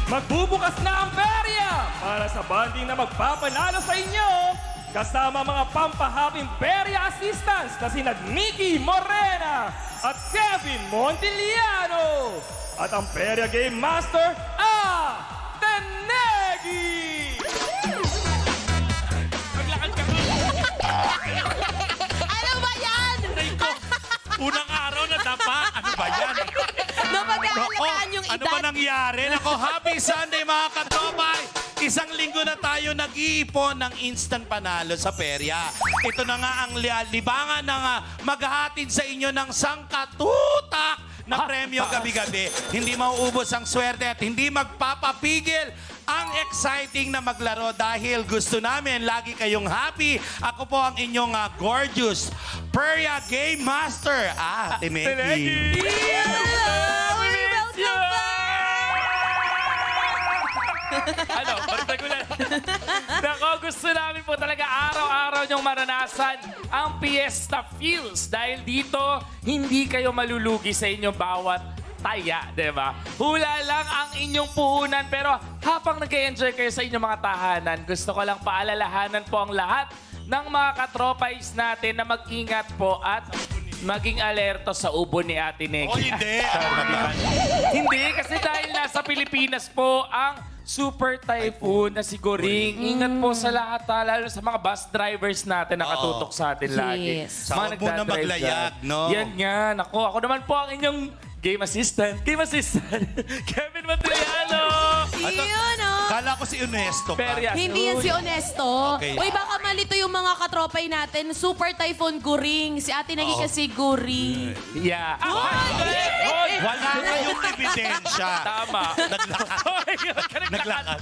Magbubukas na ang perya para sa bonding na magpapanalo sa inyo kasama mga pampahaping perya assistants na sina Mickey Morena at Kevin Montiliano. At ang perya game master, Tenegi! Maglakad ka rin. Ano ba yan? Unang araw na dapa. Ano ba yan? Napag-aalagaan yung ano edad. ba nangyari? Nako, happy Sunday mga katropay! Isang linggo na tayo nag-iipon ng instant panalo sa perya. Ito na nga ang libangan ng maghahatid sa inyo ng sangkatutak na premyo gabi-gabi. Hindi mauubos ang swerte at hindi magpapapigil ang exciting na maglaro dahil gusto namin lagi kayong happy. Ako po ang inyong gorgeous Perya Game Master, Tenegi. Ano, particular. Nako, gusto namin po talaga araw-araw niyong maranasan ang Fiesta Feels. Dahil dito, hindi kayo malulugi sa inyong bawat taya, di ba? Hula lang ang inyong puhunan, pero habang nag-enjoy kayo sa inyong mga tahanan, gusto ko lang paalalahanan po ang lahat ng mga katropais natin na mag-ingat po at maging alerto sa ubo ni Ate Negi. Oh, hindi. Hindi, kasi dahil nasa Pilipinas po ang super typhoon na si Goring. Ingat po sa lahat, lalo sa mga bus drivers natin na katutok sa atin lagi. Yes. Sa huwag mo na nagdadrive maglayag, dyan. no? Yan nga. Ako naman po ang inyong game assistant. Kevin Montiliano. Yun, oh. Kala ko si Ernesto ka. Perya. Hindi yan si Honesto. Okay. Uy, baka malito yung mga katropay natin. Super Typhoon Guring. Si Ate Negi kasi Guring. Yeah. Wala kayong ebidensya. Tama. Naglakad. Naglakad.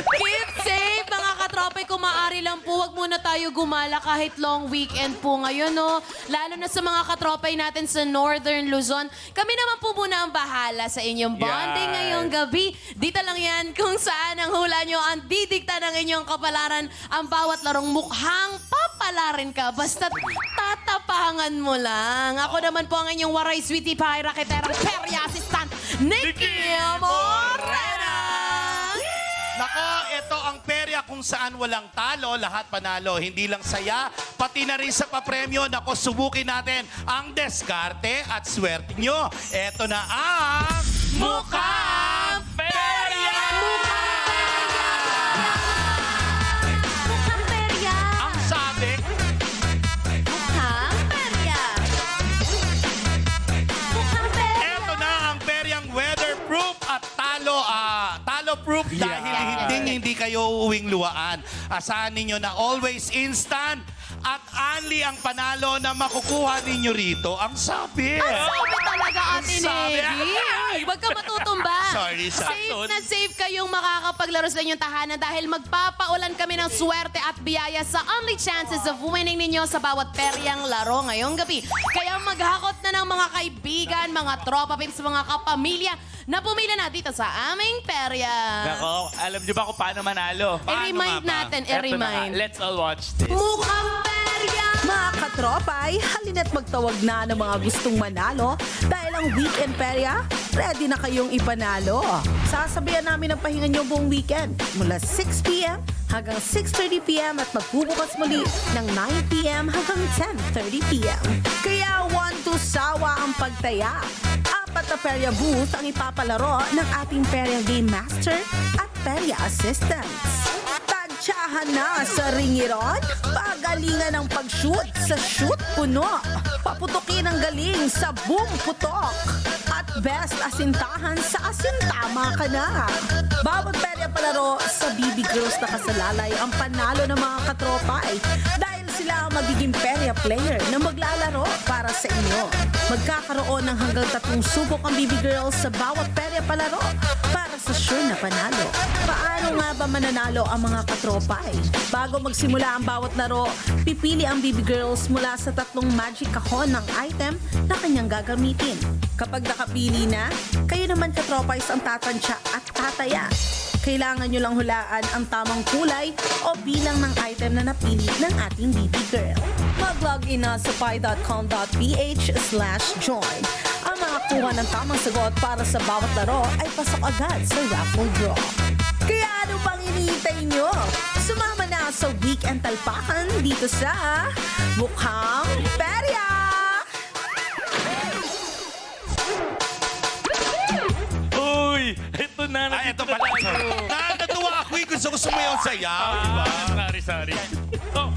Keep safe, mga katropay. Kung maaari lang po, wag muna tayo gumala kahit long weekend po ngayon, no? Lalo na sa mga katropay natin sa Northern Luzon. Kami naman po muna ang bahala sa inyong bonding Yan. ngayong gabi. Dito lang yan kung saan ang hula nyo ang didikta ng inyong kapalaran. Ang bawat larong mukhang papalarin ka. Basta tatapangan mo lang. Ako naman po ang inyong waray sweetie pie raketera perya assistant, Nikki Morena! Nako, ito ang perya kung saan walang talo, lahat panalo. Hindi lang saya, pati na rin sa papremyo. Nako, subukin natin ang deskarte at swerte nyo. Ito na ang Mukhang Perya! Mukhang perya! Ang sabi. Mukhang perya! Mukhang perya! Ito na ang peryang weatherproof at talo-proof dahil hindi kayo uuwing luwaan. Asahan ninyo na always instant at only ang panalo na makukuha ninyo rito. Ang sabi. Sabi talaga, Ate Sabi. Negi. Huwag ka matutumba. Sorry. Safe na safe kayong makakapaglaro sa inyong tahanan dahil magpapaulan kami ng swerte at biyaya sa only chances of winning ninyo sa bawat peryang laro ngayong gabi. Kaya maghakot na ng mga kaibigan, mga tropa pips, mga kapamilya na pumila na dito sa aming perya. Nako, alam niyo ba kung paano manalo? I-remind natin, Eto na nga. i-remind. Let's all watch this. Mukhang perya! Mga katropay, halina't magtawag na ng mga gustong manalo dahil ang weekend perya, ready na kayong ipanalo. Sasabihan namin ang pahinga nyo buong weekend mula 6 p.m. hanggang 6:30 p.m. at magbubukas muli ng 9 p.m. hanggang 10:30 p.m. Kaya one to sawa ang pagtaya. Apat na perya booth ang ipapalaro ng ating perya game master at perya assistants. Tadyahan na sa ringiron, pagalingan ng pag-shoot sa shoot puno, paputukin ang galing sa boom putok, at best asintahan sa asintama ka na. Bawat perya palaro sa BB Girls na kasalalay ang panalo ng mga katropay dahil sila ang magiging perya player na maglalaro para sa inyo. Magkakaroon ng hanggang 3 subok ang BB Girls sa bawat perya palaro para sa sure na panalo. Paano nga ba mananalo ang mga katropay? Bago magsimula ang bawat laro, pipili ang BB Girls mula sa 3 magic kahon ng item na kanyang gagamitin. Kapag nakapili na, kayo naman katropay ang tatansya at tataya. Kailangan nyo lang hulaan ang tamang kulay o bilang ng item na napili ng ating BB Girl. Mag-log in na sa pi.com.ph/join. Ang mga nakakuha ng tamang sagot para sa bawat laro ay pasok agad sa raffle draw. Kaya ano pang iniintay nyo? Sumama na sa Weekend Talpakan dito sa Mukhang Perya! Uy, ito na. Ay, ito nandito na pala. tayo. Natuwa ako eh. Gusto ko sumayaw sayaw. Diba? Sorry. Oh.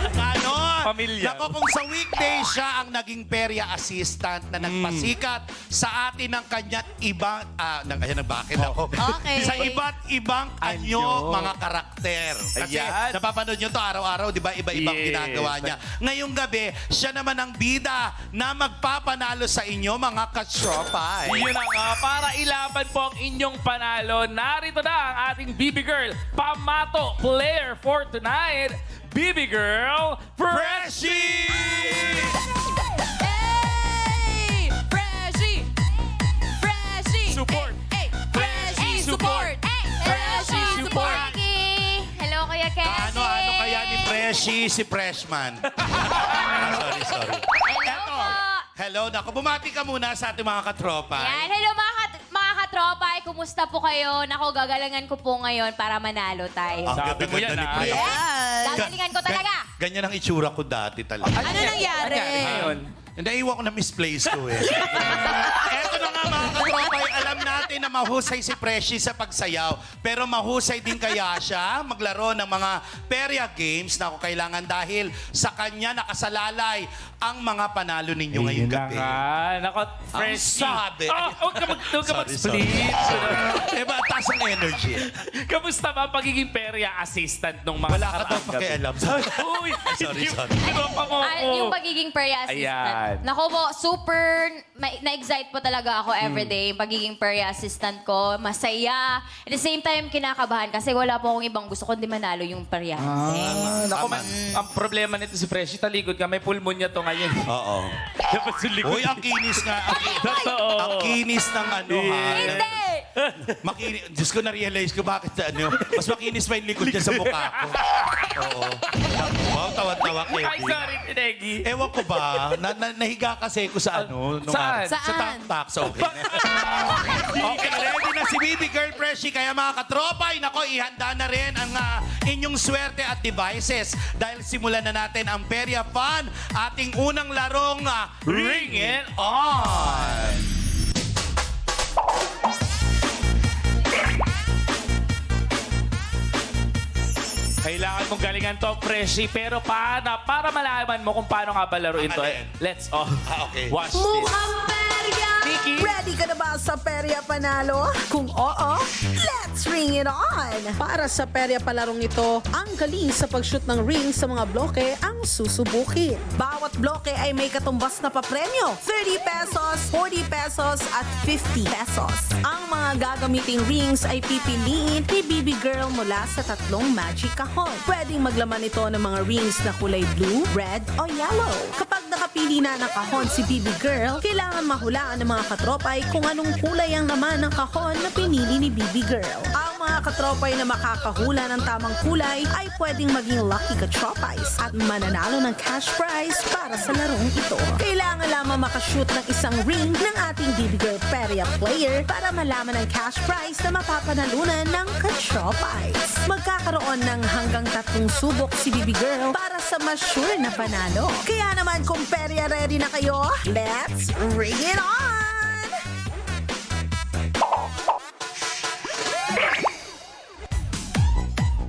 Ganon. Pamilya. Nako, kung sa weekday siya ang naging perya assistant na nagpasikat sa atin ng kanya't ibang... ayan, bakit ako? Okay. Sa iba't ibang anyo mga karakter. Kasi Ayan. napapanood nyo to araw-araw, di ba? Iba-ibang Yes. ginagawa niya. Ngayong gabi, siya naman ang bida na magpapanalo sa inyo mga katropay. Yun na nga, para ilaban po ang inyong panalo, narito na ang ating BB Girl Pamato player for tonight, BB Girl Freshie! Hey! Freshie! Freshie! Support! Hey! Freshie! Support! Freshie! Support! Hello, Kuya Kevin. Ano kaya ni Freshie si Freshman? Sorry. Hello Eto. po. Hello, naku. Bumati ka muna sa ating mga katropa. Yan. Hello, mga katropa. Kumusta po kayo? Nako, gagalangan ko po ngayon para manalo tayo. Ang Sabi mo ganda-ganda yan, ni ah. Fresh. Yes! Gagalingan ko talaga. Ganyan ang itsura ko dati talaga. Ano nangyari? ngayon? Naiwan ko na misplace ko eh. Eto na nga mga katropay, alam natin na mahusay si Freshie sa pagsayaw. Pero mahusay din kaya siya maglaro ng mga perya games na ako kailangan dahil sa kanya nakasalalay ang mga panalo ninyo ngayong gabi. Nako, fresh. sabi. Huwag ka Sorry. mag-split. Eh ba, taas ang energy. Kamusta ba ang pagiging perya assistant nung mga Wala ka daw nakaraang gabi? pakialam. Uy, Sorry. Tinopa mo ako. Yung pagiging perya assistant. Ayan. Nako po, super na-excite po talaga ako everyday. Yung pagiging perya assistant ko, masaya. At the same time, kinakabahan kasi wala po akong ibang gusto kundi manalo yung perya. Naku, ang problema nito si Freshie, talikod ka, may pulmonya to ngayon. Oo. Dapat sa likod. Uy, ang kinis nga. Totoo. Ang kinis ng ano ha. Hindi! Makinis. Diyos ko, na-realize ko bakit mas makinis pa yung likod niya sa mukha ko. Oo. Wow, tawa-tawa, Ay, Kevin. sorry, Tinegi. Ewan ko ba, nahiga kasi ko sa ano. nung Saan? Sa Saan? tax. Okay. Okay, ready na si BB Girl Freshie. Kaya mga katropay, nako, ihanda na rin ang inyong swerte at devices. Dahil simulan na natin ang Perya Fun, ating unang larong Ring It On! Kailangan mong galingan to, Freshie. Pero para malaman mo kung paano nga ba laruin to, Alin? let's Okay. watch this. Mukhang Perya! Vicky? Ready ka na ba sa Perya Panalo? Kung oo, let's ring it on! Para sa Perya Palarong ito, ang galing sa pag-shoot ng ring sa mga bloke ang susubukin. Bawat bloke ay may katumbas na papremyo. 30 pesos, 40 pesos, at 50 pesos. Ang mga gagamiting rings ay pipiliin ni BB Girl mula sa tatlong magic kahon. Pwedeng maglaman ito ng mga rings na kulay blue, red, o yellow. Kapag nakapili na ng kahon si BB Girl, kailangan mahulaan ng mga katropay kung anong kulay ang laman ng kahon na pinili ni BB Girl. Ang mga katropay na makakahula ng tamang kulay ay pwedeng maging lucky katropays at mananalo ng cash prize para sa larong ito. Kailangan lamang makashoot ng isang ring ng ating BB Girl Perya player para malaman ang cash prize na mapapanalunan ng katropays. Magkakaroon ng hanggang 3 subok si BB Girl para sa mas sure na panalo. Kaya naman kung Perya ready na kayo, let's ring it on!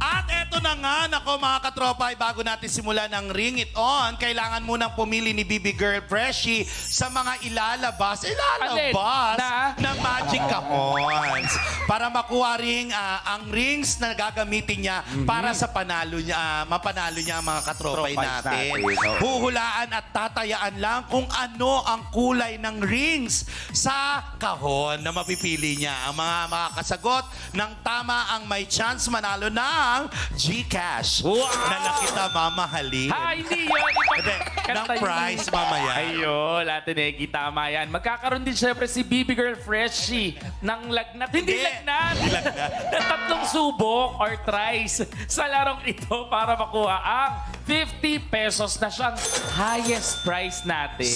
At eto na nga, nako mga katropay, bago natin simulan ang Ring It On, kailangan munang pumili ni BB Girl Freshie sa mga ilalabas Na? na magic kahons para makuha ring ang rings na gagamitin niya para sa panalo niya, mapanalo niya ang mga katropay Tropay natin. natin, oo. Huhulaan at tatayaan lang kung ano ang kulay ng rings sa kahon na mapipili niya. Ang mga makakasagot ng tama ang may chance manalo ng GCash Wow! na lang kita mamahalin. Ha, hindi yun. Hindi, ng prize mamaya. Ayun, Ate Negi, tama yan. Magkakaroon din syempre si BB Girl Freshie ng lagnat. Hindi Hindi. lagnat. Hindi lagnat. Na 3 subok or tries sa larong ito para makuha ang 50 pesos na siyang highest price natin.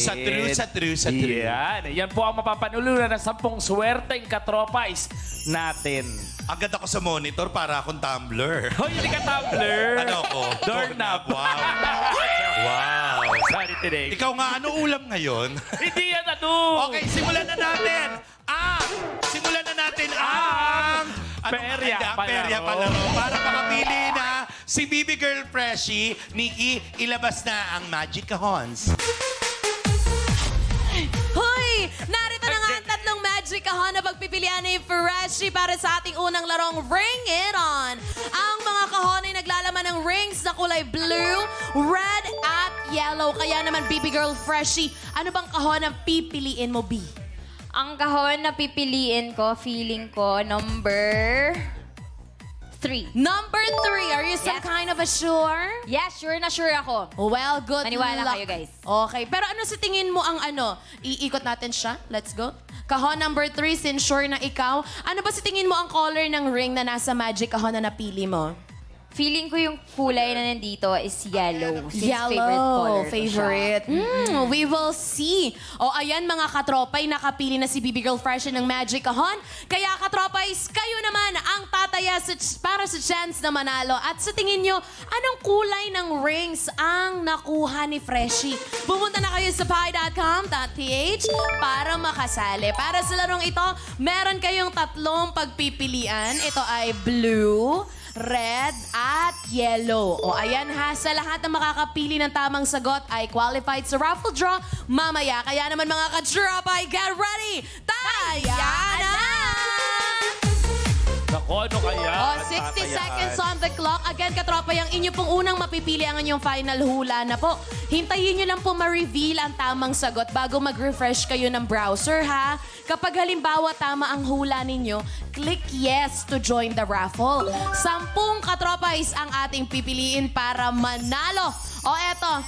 Sa true. Yan. Yan po ang mapapanulunan ng 10 swerteng katropais natin. Agad ako sa monitor para akong tumbler. Hoy, hindi ka tumbler. Ano ako? Doorknob. Wow. Wow. Sorry today. Ikaw nga, ano ulam ngayon? Hindi yan ano. Okay, simulan na natin ang... Perya Palaro. Perya Palaro. Para makapili na si Baby Girl Freshie, Nikki, ilabas na ang Magic Kahons. Hoy! Narito na nga ang tatlong magic kahon na pagpipilian ni Freshie para sa ating unang larong Ring It On. Ang mga kahon ay naglalaman ng rings na kulay blue, red, at yellow. Kaya naman, Baby Girl Freshie, ano bang kahon ang pipiliin mo, B? Ang kahon na pipiliin ko, feeling ko, number 3. Number 3, are you some Yes. kind of a sure? Yeah, sure na sure ako. Well, good Maniwala luck. kayo, guys. Okay. Pero ano sa tingin mo ang ano? Iikot natin siya. Let's go. Kahon number 3, since sure na ikaw. Ano ba sa tingin mo ang color ng ring na nasa magic kahon na napili mo? Feeling ko yung kulay na nandito is yellow. Since Yellow. favorite color ko siya. Favorite. We will see. O ayan mga katropay, nakapili na si Baby Girl Freshie ng magic kahon. Kaya katropays, kayo naman ang tataya para sa chance na manalo. At sa tingin nyo, anong kulay ng rings ang nakuha ni Freshie? Pumunta na kayo sa pie.com.ph para makasali. Para sa larong ito, meron kayong 3 pagpipilian. Ito ay blue, red, at yellow. O ayan ha, sa lahat ng makakapili ng tamang sagot ay qualified sa raffle draw mamaya. Kaya naman mga ka-dropay, get ready! Taya na! Naku, ano kaya? O, 60 seconds on the clock. Again, katropay, ang inyo pong unang mapipili ang inyong final hula na po. Hintayin nyo lang po ma-reveal ang tamang sagot bago mag-refresh kayo ng browser, ha? Kapag halimbawa tama ang hula ninyo, click yes to join the raffle. 10 katropais ang ating pipiliin para manalo. O eto,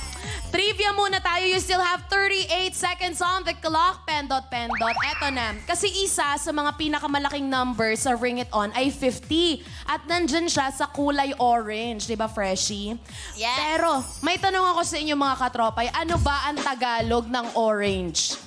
trivia muna tayo. You still have 38 seconds on the clock. Pendot. Eto na. Kasi isa sa mga pinakamalaking numbers sa Ring It On ay 50. At nandyan siya sa kulay orange. Di ba, Freshie? Yes. Pero, may tanong ako sa inyo mga katropay. Ano ba ang Tagalog ng orange?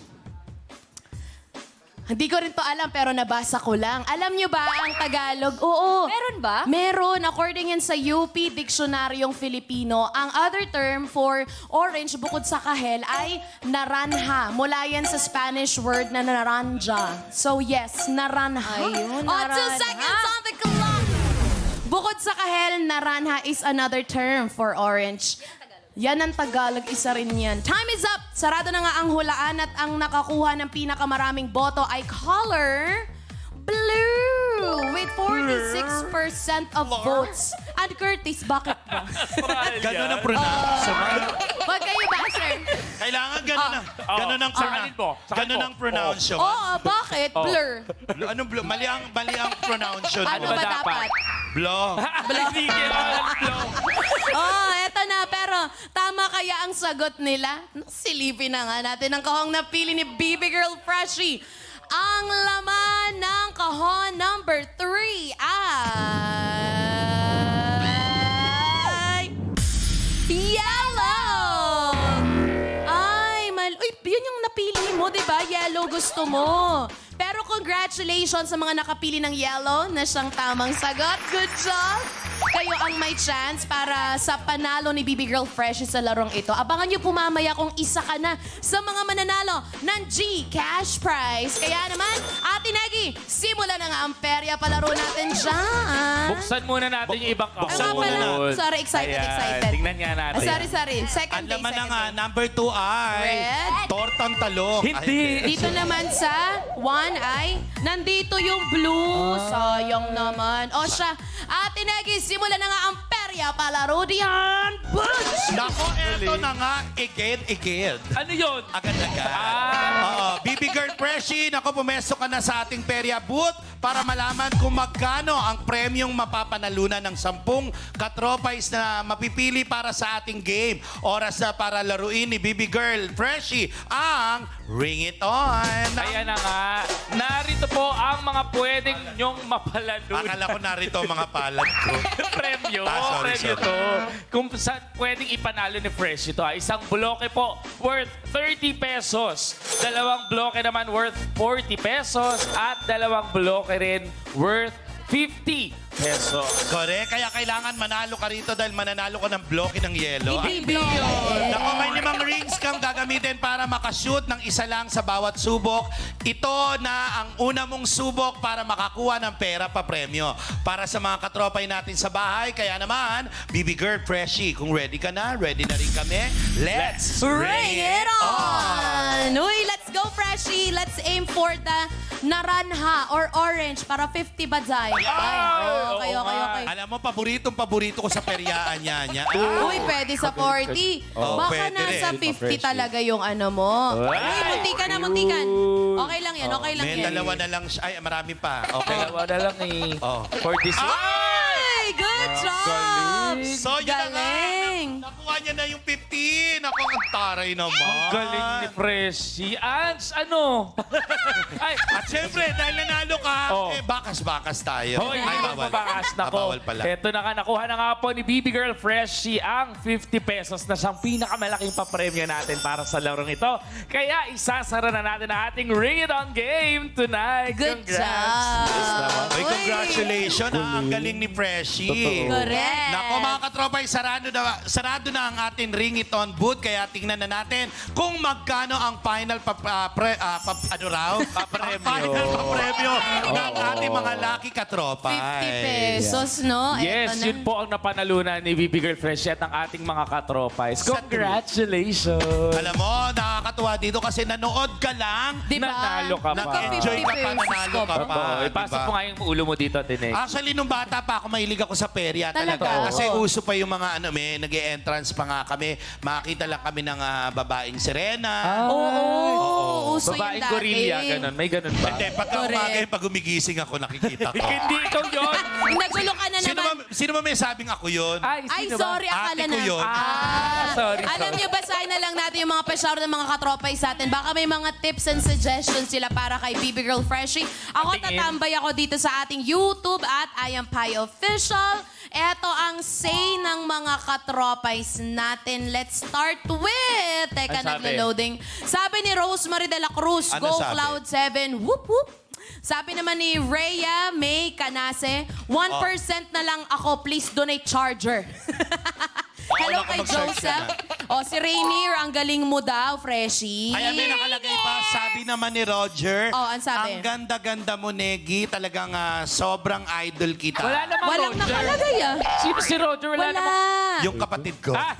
Hindi ko rin to alam pero nabasa ko lang. Alam nyo ba ang Tagalog? Oo. Meron ba? Meron. According yan sa UP Diksionaryong Filipino, ang other term for orange bukod sa kahel ay naranja. Mula yan sa Spanish word na naranja. So yes, naranja. Ayun, O, 2 naranja. seconds on the clock. Bukod sa kahel, naranja is another term for orange. Yan ang Tagalog, isa rin yan. Time is up! Sarado na nga ang hulaan at ang nakakuha ng pinakamaraming boto ay color blue with 46% of votes. And Curtis, bakit ba? Ganun ang pronounce. Huwag kayo basher. Kailangan ganun ang Sa kanin mo. Sa kanin ganun mo. ang pronounce yun. Oo, bakit? Blur. Anong blue? Mali ang pronounce yun. Ano ba ba dapat? dapat? Blow. Hindi kaya Oh, eto na. Pero tama kaya ang sagot nila? Silipin na nga natin ang kahong napili ni Baby Girl Freshie. Ang laman ng kahon number 3 ay... Yellow! Ay, Uy, yun yung napili mo, di ba? Yellow gusto mo. Pero congratulations sa mga nakapili ng yellow na siyang tamang sagot. Good job! Kayo ang may chance para sa panalo ni Baby Girl Freshie sa larong ito. Abangan nyo po mamaya kung isa ka na sa mga mananalo ng G Cash Prize. Kaya naman, Ate Negi, simulan na nga ang perya palaro natin dyan. Buksan muna natin yung ibang kahon. Buksan Nga pala. muna. Sorry, excited. Tingnan nga natin. Sorry. Second Ang day, laman na second nga, day. number 2 ay Red. tortang talong. Hindi. Dito naman sa 1 ay nandito yung blue. Sayang naman. O siya, Ate Negi, simulan na nga ang perya palaro diyan. Bunch! Nako, eto na nga, igid. Ano yun? Agad-agad. Ah. Oo, Baby Girl Freshie, naku, pumesto ka na sa ating perya booth para malaman kung magkano ang premyong mapapanalunan ng 10 katropais na mapipili para sa ating game. Oras na para laruin ni Baby Girl Freshie ang Ring It On. Ayan na nga. Narito po ang mga pwedeng nyong mapalalunan. Akala ko narito ang mga palad ko. Premyo. Sorry, Premyo sorry. to. Kung saan pwedeng ipanalo ni Fresh ito. Isang bloke po worth 30 pesos. Dalawang bloke naman worth 40 pesos. At dalawang bloke rin worth 50 pesos. Correct. Kaya kailangan manalo ka rito dahil mananalo ka ng bloke ng yelo. Hindi bloke. Naku, may 5 rings kang gagamitin para makashoot ng isa lang sa bawat subok. Ito na ang una mong subok para makakuha ng pera pa premyo. Para sa mga katropay natin sa bahay, kaya naman, Baby Girl Freshie, kung ready ka na, ready na rin kami. Let's Ring it on! Uy, let's go, Freshie! Let's aim for the naranja or orange para 50 badsay. Okay. Alam mo, paborito ko sa peryaan niya. Uy, pwede sa 40. Oh, Baka pwede nasa rin. 50 talaga yung ano mo. Ay! Uy, muntikan. Okay lang yan, okay lang May yan. dalawa na lang siya. Ay, marami pa. Okay. Dalawa na lang eh. Oh. For this one. Ay, good job! galing. So, yun na nga. Galing. Nakuha niya na yung 15. Ako, ang taray naman. Ang galing ni Freshie. Ans, ano? Ay, At syempre, dahil nanalo ka, Oh. bakas-bakas tayo. hoy, Ay, hindi magbabakas na ko. Bawal pala. Ito na nga, nakuha na nga po ni Baby Girl Freshie ang 50 pesos na siyang pinakamalaking papremyo natin para sa larong ito. Kaya isasara na natin ang ating Ring It On game tonight. Good Congrats. job. Yes naman. Ay, congratulations. Ang galing ni Freshie. Totoo. Correct. Nako mga katropay, sarado na ang ating Ring It On booth. Kaya tingnan na natin kung magkano ang final papremyo ng ating mga lucky katropay. 50 pesos, no? Yes, Eto na. yun po ang napanalunan ni Baby Girl Freshie at ang ating mga katropais. Sa Congratulations! Alam mo, nakakatuwa dito kasi nanood ka lang. Diba? Nanalo ka pa. Nag-enjoy ka pa, 50 nanalo ka pesos pa. Oo, ipasok diba? mo nga yung ulo mo dito, Tinek. Actually, nung bata pa ako, mahilig ako sa perya talaga. Talaga? Kasi Oo. uso pa yung mga nag-e-entrance pa nga kami. Makakita lang kami ng babaeng sirena. Oo, uso yun Babaeng dati. gorilla, ganun. May ganun ba? Hindi, pagka Correct. umaga yung pag gumigising ako, nakikita ko. Hindi ikaw yun! Nagulo ka na naman. Sino ba may sabing ako yun? Ay, sino ba? sorry, akala Ate na. ko yun. Sorry. Alam niyo, basahin na lang natin yung mga pa-shout ng mga katropay sa atin. Baka may mga tips and suggestions sila para kay Baby Girl Freshie. Ako, Tingin. tatambay ako dito sa ating YouTube at I Am Pie Official. Eto ang say ng mga katropays natin. Let's start with... Teka, Ano sabi? naglo-loading. Sabi ni Rosemary de la Cruz, Ano Go sabi? Cloud7, whoop whoop. Sabi naman ni Rhea May Canase, 1% na lang ako, please donate charger. Hello naku, kay mag-search ka Joseph. O, si Rainier, ang galing mo daw, Freshie. Kaya may nakalagay pa, sabi naman ni Roger, Oh, ang sabi? ang ganda-ganda mo, Negi. Talagang sobrang idol kita. Wala naman Walang Roger. nakalagay ah. Sino si Roger? Wala, Wala. naman. Yung kapatid ko. Ah,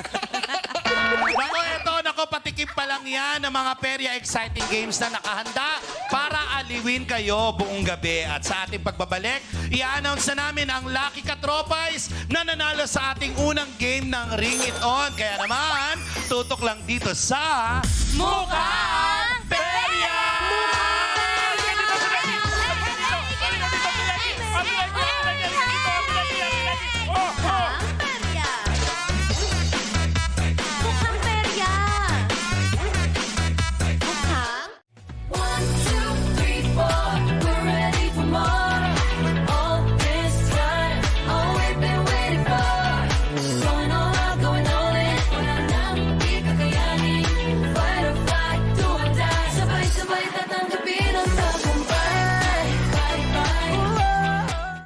Nako, patikim pa lang yan ng mga Perya Exciting Games na nakahanda para aliwin kayo buong gabi. At sa ating pagbabalik, i-announce na namin ang Lucky Katropais na nanalo sa ating unang game ng Ring It On. Kaya naman, tutok lang dito sa... Mukha